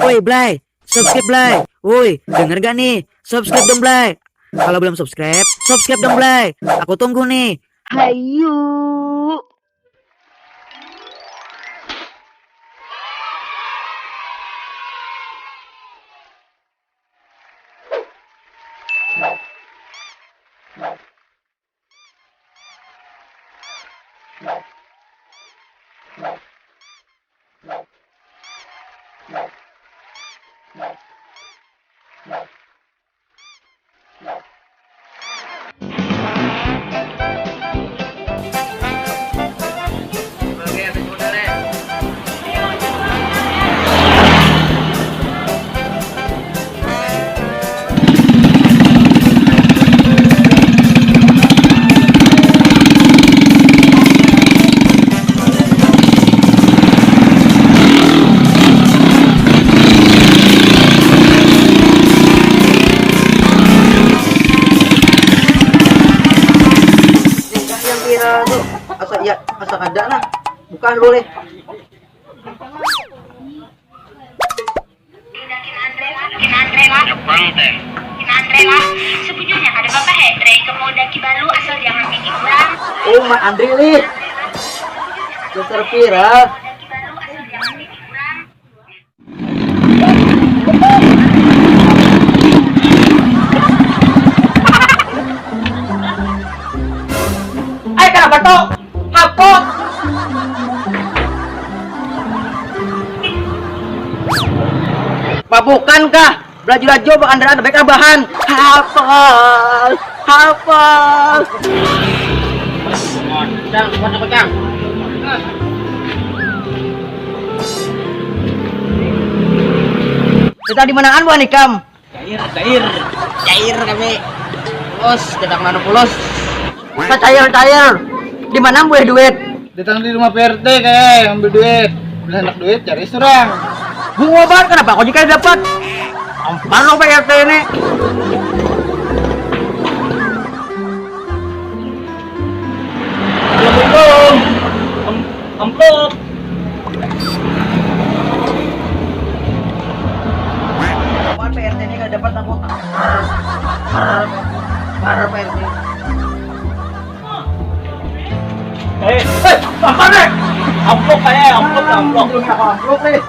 Woi Blay, subscribe Blay. Woi, denger gak nih? Subscribe dong Blay. Kalau belum subscribe, subscribe dong Blay. Aku tunggu nih. Hayu. Asa ada nah, bukan boleh. Andre lah. Sebujurnya ada Bapak Hendra kemudian Kibalu asal jangan bikin kurang. Oh, Mak Andre nih. Dokter Pira. Kenapa toh? Hapot. Bukankah belajar Bang Andra ada baik bahan? Hafal. Buat apa Kang? Kita di manaan buah nih Kam? Cair kami. Pulos, datang mana pulos? Cair. Di mana boleh duit? Datang di rumah PRT kayak ambil duit. Bila hendak duit cari serang. Bunga banget kenapa kau jika dapat? Ampar lo PRT ini. Assalamualaikum. Amplop. Kapan PRT ini nggak dapat aku? Parah PRT. Apa nih? Amplop Amplop nih.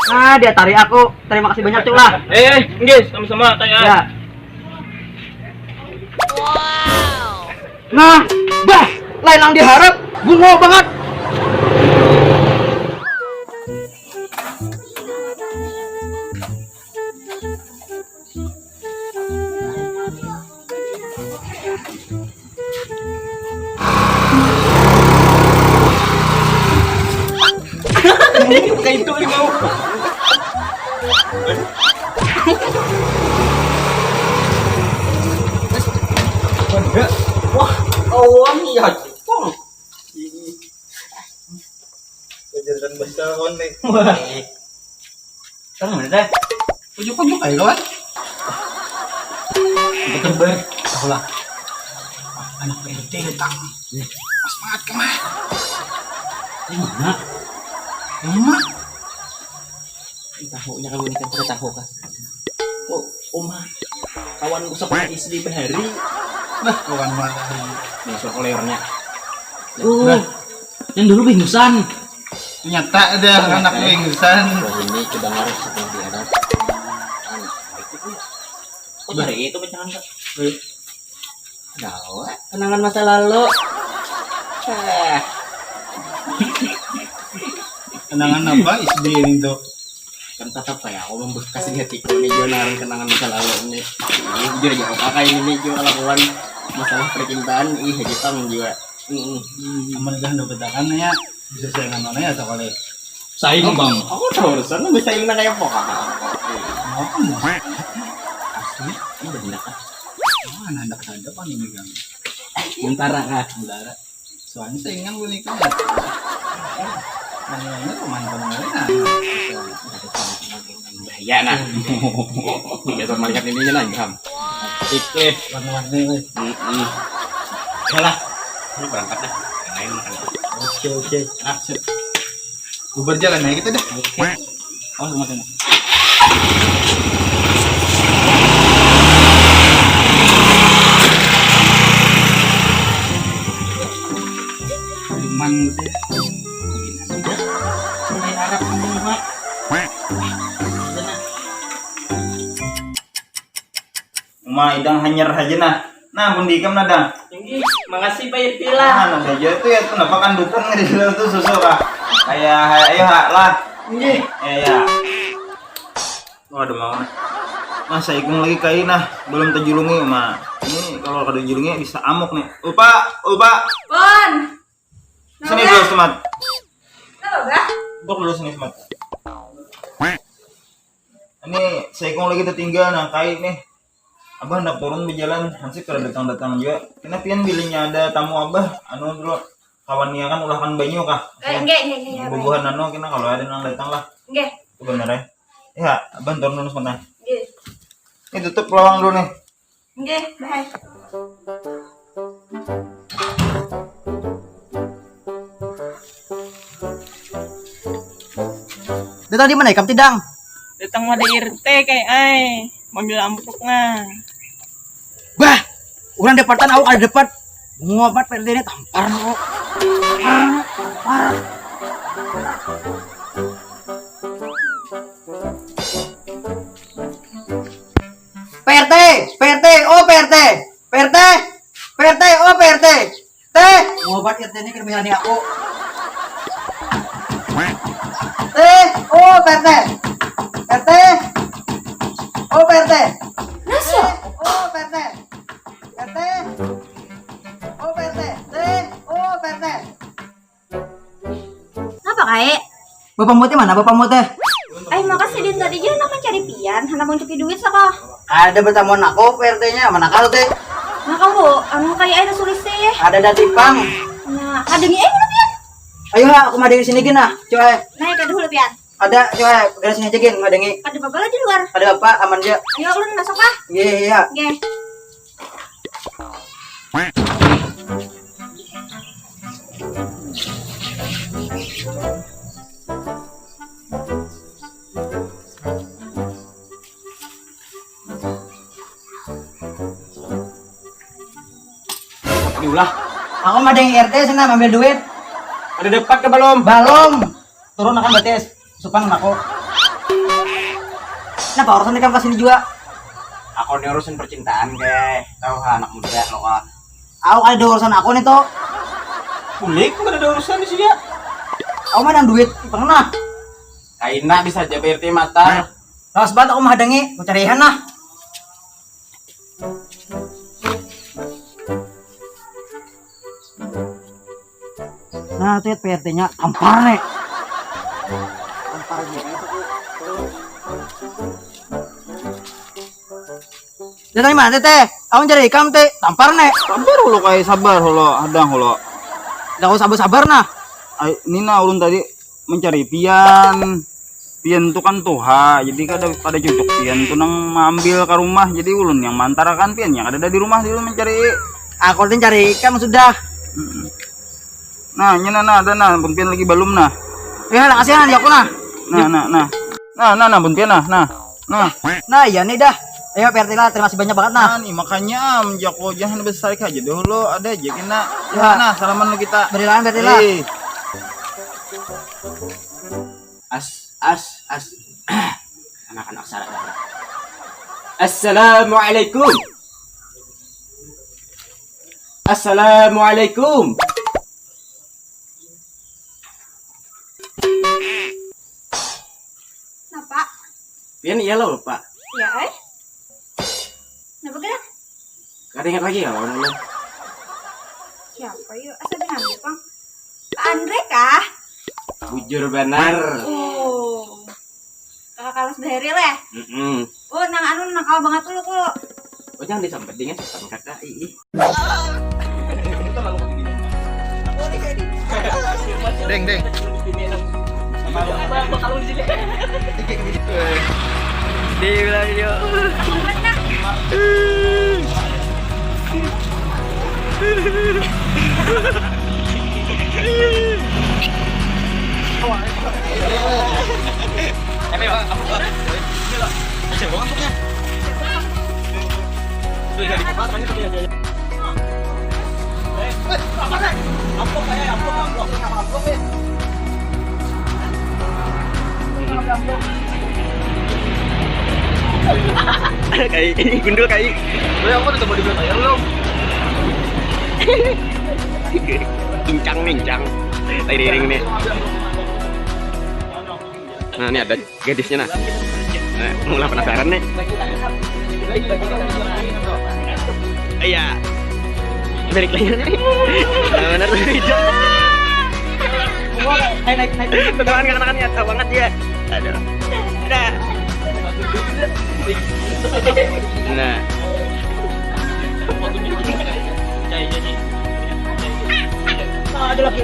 Nah, dia tarik aku. Terima kasih banyak, Cuk lah. Guys, sama-sama tanya. Ya. Nah, bah, lain yang diharap, bungo banget. Kayak itu nih mau. Wah, awan ya Jepang. Kejaran bahasa onek. Wah. Kan mana dah? Ujuk kayak kawan. Betul ber. Tahulah. Anak PRT datang. Pas banget kemana? Di mana? Emak, tahunya kamu ini kan sudah tahu kan? Oh, Oma, kawan gue sekolah istri berhari. Nah, kawan matahari. Masuk lehernya. Yang dulu bingusan. Ternyata ada anak pingsan. Ini coba ngaruh setelah di atas. Kok dari itu pecahan kak? Dawa, kenangan masa lalu. Kenangan apa istri ini tuh? Kan tetap kayak aku membekas di hatiku ini juga naruh kenangan masa lalu ini. Ini juga jauh kakak ini juga lakukan masalah percintaan. Jepang juga. Aman dah udah betakan ya. Bisa saya ngamana ya tak boleh. Saing bang. Aku tahu urusan bisa ingin kayak apa kak? Asli, Ini benar kak. mana hendak ada kan ini kan? Sementara kak. Sementara. Soalnya saya ingin gue nikah. Namanya teman-teman nah. Bahaya nah. Biasa melihat ini nah Ham. Ikut. Warna-warni weh. Yalah. Ini berangkat dah. Yang lain makan. Oke. Gue berjalan ya kita dah. Oh, sama-sama. Cuman deh. Mungkin aja. Mulai Arab semua. Uma idang hanyar aja nah. Nah, bundikam nada. Tinggi. Makasih Pak Irtila. Nah, saja itu ya kenapa kandutan ngedil tuh susu kah? Kayak ayo hak lah. Nggih. Ya. Waduh mau. Nah, saya ikung lagi kain nah, belum terjulungi mah. Ini kalau kada julungi bisa amuk nih. Ulpa. Pon. Sini dulu semat. Kenapa? Duduk dulu sini semat. Ini saya ikung lagi tertinggal nah kain nih. Abah hendak turun berjalan, hansip kada datang juga. Kenapa pian bilingnya ada tamu abah? Anu dulu kawan dia kan ulahkan banyu kah? Enggak. Bubuhan anu kena kalau ada yang datang lah. Enggak. Itu bener ya. Ya, abah turun dulu sebentar. Nggih. Ini tutup lawang dulu nih. Nggih, bae. Datang di mana ikam tidang? Datang mah dari RT kayak ai manggil amplop nga. Bah, orang depatan aku ada depat. Ngobat PRT ini tampar no. PRT, oh PRT. Teh, ngobat RT ini kerjaan aku. Oh PRT. PRT. Oh PRT. Nasa? Oh PRT. PRT. Oh PRT. Oh PRT. Apa kae? Bapak mute mana? Bapak mute. Ay, makasih din tadi aja nak mencari pian, hana mau cuci duit saka. Ada bertamuan aku PRT-nya mana kalau teh? Nah kamu, anu kayak ada sulis teh. Ada dari Pang. Nah, ada nih mana pian? Ayo ha, aku mau di sini gina. Coba. Naik ke dulu pian. Ada coba gara sini aja gin, ngadengi. Ada bapak di luar. Ada bapak aman dia. Ayo ulun masuk ah. Iya. Nggih. Diulah. Aku mau dengan RT sana ambil duit. Ada depat ke belum? Balom. Turun akan batis. Supan aku. Kenapa urusan ikan kesini juga? Aku nih urusan percintaan ke. Tahu anak muda lo ah. Aku ada urusan aku nih tuh. Kulik enggak ada urusan di sini ya. Aku mau yang duit pernah. Kaina bisa aja PRT mata. Terus banget aku mau hadangi. Mau carihan lah. Nah, tuh PRT-nya tampar nih. Tampar gitu. Datang di mana teh? Aku cari ikam teh, tampar nih. Sabar holo kayak sabar holo, hadang holo. Udah kau sabar nah. Ini nah ulun tadi mencari pian. Pian itu kan tuha, jadi kada cocok pian itu nang ambil ke rumah. Jadi ulun yang mantarakan pian yang ada di rumah dulu mencari. Aku teh cari ikam sudah. Nah, nyana nah ada nah, pun pian lagi belum nah. Ya, lah kasihan di aku nah. Nah, pun pian nah. Nah, iya nih dah. Ayo PRT lah, terima kasih banyak banget nah. Nah, nih makanya menjako jangan besar aja dulu ada aja kena. Ya. Nah, salaman lu kita. Berilah PRT lah. As. Anak-anak syarat. Assalamualaikum. Napa? Pian iya lo Pak. Ya, Napa kira? Kada ingat lagi ya lawan lo. Siapa yuk? Asal dengan Bang. Pak Andre kah? Bujur benar. Oh. Kakak kalas Beheril ya? Oh, nakal banget lu kok. Oh jangan disampetin ya sepan kakak. Deng. Kayak gundul kayak. Lo yang udah mau dibilang bayar belum? Incang. Iring nih. Nah, ini ada gadisnya nah. Mulai penasaran nih. Iya. Balik lagi. Nah, benar tuh. Naik. Teman kan nyata banget ya. Aduh. Nah. Nah. Ada lagi.